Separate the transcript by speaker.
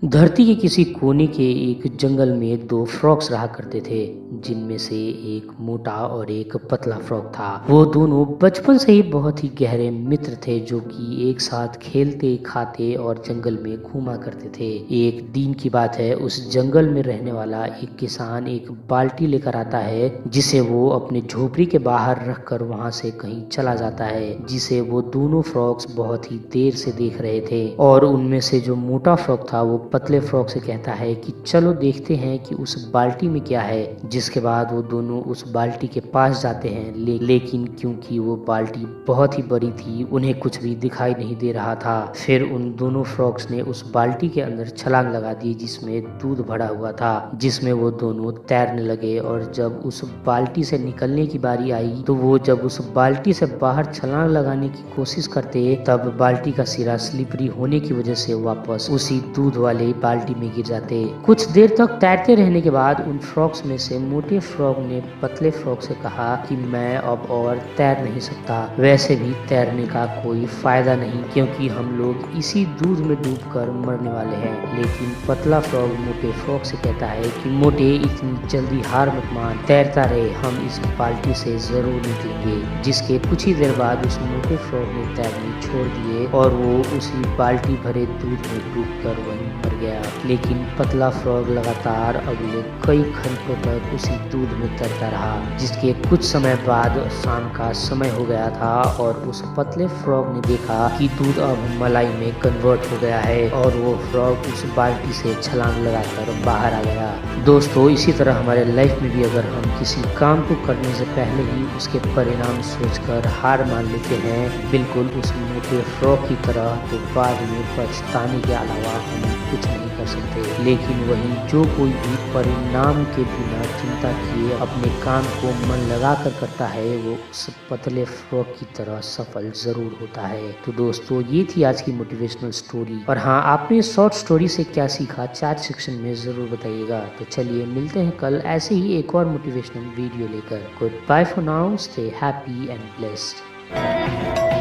Speaker 1: धरती के किसी कोने के एक जंगल में दो फ्रॉग्स रहा करते थे, जिनमें से एक मोटा और एक पतला फ्रॉग था। वो दोनों बचपन से ही बहुत ही गहरे मित्र थे, जो कि एक साथ खेलते, खाते और जंगल में घूमा करते थे। एक दिन की बात है, उस जंगल में रहने वाला एक किसान एक बाल्टी लेकर आता है, जिसे वो अपने झोपड़ी के बाहर रखकर वहां से कहीं चला जाता है, जिसे वो दोनों फ्रॉग्स बहुत ही देर से देख रहे थे। और उनमें से जो मोटा फ्रॉग था वो पतले फ्रॉग से कहता है कि चलो देखते हैं कि उस बाल्टी में क्या है। जिसके बाद वो दोनों उस बाल्टी के पास जाते हैं, लेकिन क्योंकि वो बाल्टी बहुत ही बड़ी थी, उन्हें कुछ भी दिखाई नहीं दे रहा था। फिर उन दोनों फ्रॉग्स ने उस बाल्टी के अंदर छलांग लगा दी, जिसमें दूध भरा हुआ था, जिसमें वो दोनों तैरने लगे। और जब उस बाल्टी से निकलने की बारी आई, तो वो जब उस बाल्टी से बाहर छलांग लगाने की कोशिश करते, तब बाल्टी का सिरा स्लिपरी होने की वजह से वापस उसी दूध वाले बाल्टी में गिर जाते। कुछ देर तक तैरते रहने के बाद उन फ्रॉग्स में से मोटे फ्रॉग ने पतले फ्रॉग से कहा कि मैं अब और तैर नहीं सकता। वैसे भी तैरने का कोई फायदा नहीं, क्योंकि हम लोग इसी दूध में डूबकर मरने वाले हैं। लेकिन पतला फ्रॉग मोटे फ्रॉग से कहता है कि मोटे, इतनी जल्दी हार मत मान, तैरता रहे, हम इस बाल्टी से जरूर निकलेंगे। जिसके कुछ ही देर बाद उस मोटे फ्रॉग ने तैरने छोड़ दिए और वो उसी बाल्टी भरे दूध में डूबकर वहीं मर गया। लेकिन पतला फ्रॉग लगातार अगले कई घंटों तक उसी दूध में तैरता रहा। जिसके कुछ समय बाद शाम का समय हो गया था और उस पतले फ्रॉग ने देखा कि दूध अब मलाई में कन्वर्ट हो गया है, और वो फ्रॉग उस बाल्टी से छलांग लगाकर बाहर आ गया। दोस्तों, इसी तरह हमारे लाइफ में भी अगर हम किसी काम को करने से पहले ही उसके परिणाम सोचकर हार मान लेते हैं, बिल्कुल उस मोटे फ्रॉग की तरह, तो बाद में पछताने के अलावा हम कुछ नहीं कर सकते। लेकिन वहीं जो कोई भी परिणाम के बिना चिंता किए अपने काम को मन लगा कर करता है, वो उस पतले फ्रॉग की तरह सफल जरूर होता है। तो दोस्तों, ये थी आज की मोटिवेशनल स्टोरी। और हाँ, आपने शॉर्ट स्टोरी से क्या सीखा, चैट सेक्शन में जरूर बताइएगा। तो चलिए मिलते हैं कल ऐसे ही एक और मोटिवेशनल वीडियो लेकर। Goodbye for now, stay happy and blessed.